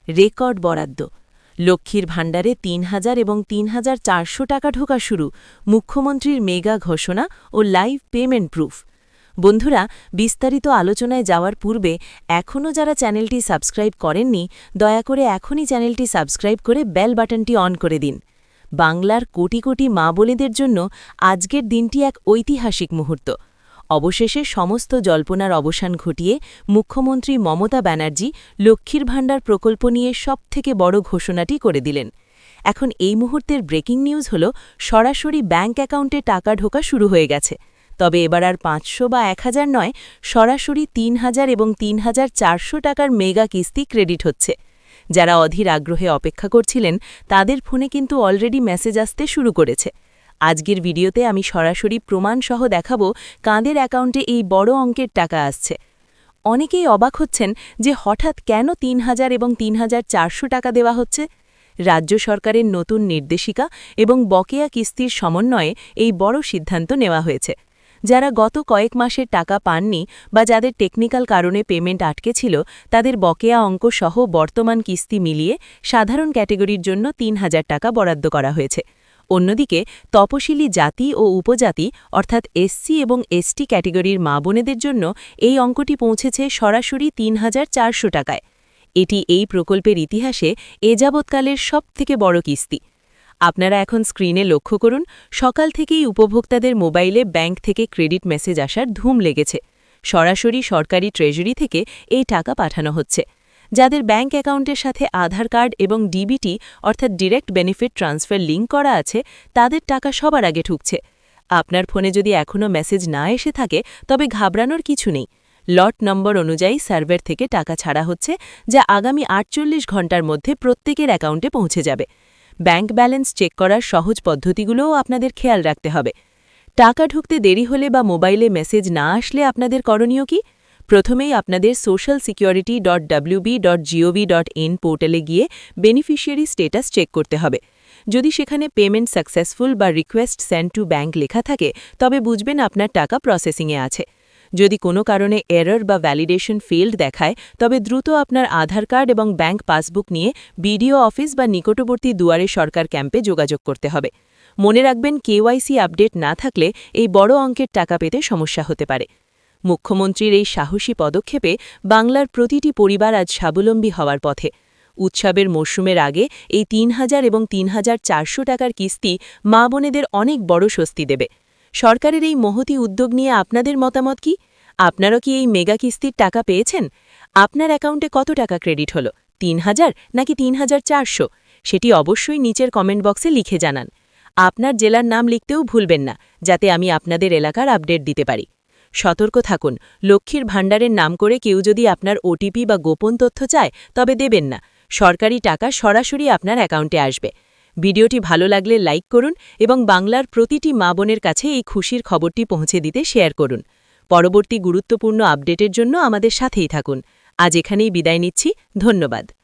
Record বরাদ্দ। লক্ষ্মীর ভাণ্ডারে ৩,০০০ এবং ৩,৪০০ টাকা ঢোকা শুরু, মুখ্যমন্ত্রীর মেগা ঘোষণা ও লাইভ পেমেন্ট প্রুফ। বন্ধুরা, বিস্তারিত আলোচনায় যাওয়ার পূর্বে এখনও যারা চ্যানেলটি সাবস্ক্রাইব করেননি, দয়া করে এখনই চ্যানেলটি সাবস্ক্রাইব করে বেল বাটনটি অন করে দিন। বাংলার কোটি কোটি মা বোনেদের জন্য আজকের দিনটি এক ঐতিহাসিক মুহূর্ত। অবশেষে সমস্ত জল্পনার অবসান ঘটিয়ে মুখ্যমন্ত্রী মমতা ব্যানার্জি লক্ষ্মীর ভাণ্ডার প্রকল্প নিয়ে সবথেকে বড় ঘোষণাটি করে দিলেন। এখন এই মুহূর্তের ব্রেকিং নিউজ হল, সরাসরি ব্যাঙ্ক অ্যাকাউন্টে টাকা ঢোকা শুরু হয়ে গেছে। তবে এবার আর ৫০০ বা ১,০০০ নয়, সরাসরি ৩,০০০ এবং ৩,৪০০ টাকার মেগা কিস্তি ক্রেডিট হচ্ছে। যারা অধীর আগ্রহে অপেক্ষা করছিলেন, তাদের ফোনে কিন্তু অলরেডি মেসেজ আসতে শুরু করেছে। আজকের ভিডিওতে আমি সরাসরি প্রমাণসহ দেখাবো কাদের অ্যাকাউন্টে এই বড় অঙ্কের টাকা আসছে। অনেকেই অবাক হচ্ছেন যে হঠাৎ কেন ৩,০০০ এবং ৩,৪০০ টাকা দেওয়া হচ্ছে। রাজ্য সরকারের নতুন নির্দেশিকা এবং বকেয়া কিস্তির সমন্বয়ে এই বড় সিদ্ধান্ত নেওয়া হয়েছে। যারা গত কয়েক মাসের টাকা পাননি বা যাদের টেকনিক্যাল কারণে পেমেন্ট আটকে ছিল, তাদের বকেয়া অঙ্ক সহ বর্তমান কিস্তি মিলিয়ে সাধারণ ক্যাটেগরির জন্য ৩,০০০ টাকা বরাদ্দ করা হয়েছে। অন্যদিকে তপশিলি জাতি ও উপজাতি অর্থাৎ এসসি এবং এসটি ক্যাটেগরির মা বোনেদের জন্য এই অঙ্কটি পৌঁছেছে সরাসরি ৩,৪০০ টাকায়। এটি এই প্রকল্পের ইতিহাসে এ যাবৎকালের সবথেকে বড় কিস্তি। আপনারা এখন স্ক্রিনে লক্ষ্য করুন, সকাল থেকেই উপভোক্তাদের মোবাইলে ব্যাংক থেকে ক্রেডিট মেসেজ আসার ধুম লেগেছে। সরাসরি সরকারি ট্রেজারি থেকে এই টাকা পাঠানো হচ্ছে। যাদের ব্যাংক অ্যাকাউন্টের সাথে আধার কার্ড এবং ডিবিটি অর্থাৎ ডিরেক্ট বেনিফিট ট্রান্সফার লিঙ্ক করা আছে, তাদের টাকা সবার আগে ঢুকছে। আপনার ফোনে যদি এখনও মেসেজ না এসে থাকে, তবে ঘাবড়ানোর কিছু নেই। লট নম্বর অনুযায়ী সার্ভার থেকে টাকা ছাড়া হচ্ছে, যা আগামী ৪৮ ঘণ্টার মধ্যে প্রত্যেকের অ্যাকাউন্টে পৌঁছে যাবে। ব্যাংক ব্যালেন্স চেক করার সহজ পদ্ধতিগুলোও আপনাদের খেয়াল রাখতে হবে। টাকা ঢুকতে দেরি হলে বা মোবাইলে মেসেজ না আসলে আপনাদের করণীয় কি? প্রথমেই আপনাদের socialsecurity.wb.gov.in পোর্টালে গিয়ে বেনিফিশিয়ারি স্ট্যাটাস চেক করতে হবে। যদি সেখানে পেমেন্ট সাকসেসফুল বা রিকোয়েস্ট সেন্ড টু ব্যাংক লেখা থাকে, তবে বুঝবেন আপনার টাকা প্রসেসিংয়ে আছে। যদি কোনো কারণে এরর বা ভ্যালিডেশন ফেইল্ড দেখায়, তবে দ্রুত আপনার আধার কার্ড এবং ব্যাংক পাসবুক নিয়ে বিডিও অফিস বা নিকটবর্তী দুয়ারে সরকার ক্যাম্পে যোগাযোগ করতে হবে। মনে রাখবেন, কেওয়াইসি আপডেট না থাকলে এই বড় অঙ্কের টাকা পেতে সমস্যা হতে পারে। মুখ্যমন্ত্রীর এই সাহসী পদক্ষেপে বাংলার প্রতিটি পরিবার আজ স্বাবলম্বী হওয়ার পথে। উৎসবের মরশুমের আগে এই ৩,০০০ এবং ৩,৪০০ টাকার কিস্তি মা বোনেদের অনেক বড় স্বস্তি দেবে। সরকারের এই মহতী উদ্যোগ নিয়ে আপনাদের মতামত কি? আপনারও কি এই মেগা কিস্তির টাকা পেয়েছেন? আপনার অ্যাকাউন্টে কত টাকা ক্রেডিট হলো, ৩,০০০ নাকি ৩,৪০০? সেটি অবশ্যই নিচের কমেন্ট বক্সে লিখে জানান। আপনার জেলার নাম লিখতেও ভুলবেন না, যাতে আমি আপনাদের এলাকার আপডেট দিতে পারি। সতর্ক থাকুন, লক্ষ্মীর ভাণ্ডারের নাম করে কেউ যদি আপনার ওটিপি বা গোপন তথ্য চায়, তবে দেবেন না। সরকারি টাকা সরাসরি আপনার অ্যাকাউন্টে আসবে। ভিডিওটি ভালো লাগলে লাইক করুন এবং বাংলার প্রতিটি মা বোনের কাছে এই খুশির খবরটি পৌঁছে দিতে শেয়ার করুন। পরবর্তী গুরুত্বপূর্ণ আপডেটের জন্য আমাদের সাথেই থাকুন। আজ এখানেই বিদায় নিচ্ছি। ধন্যবাদ।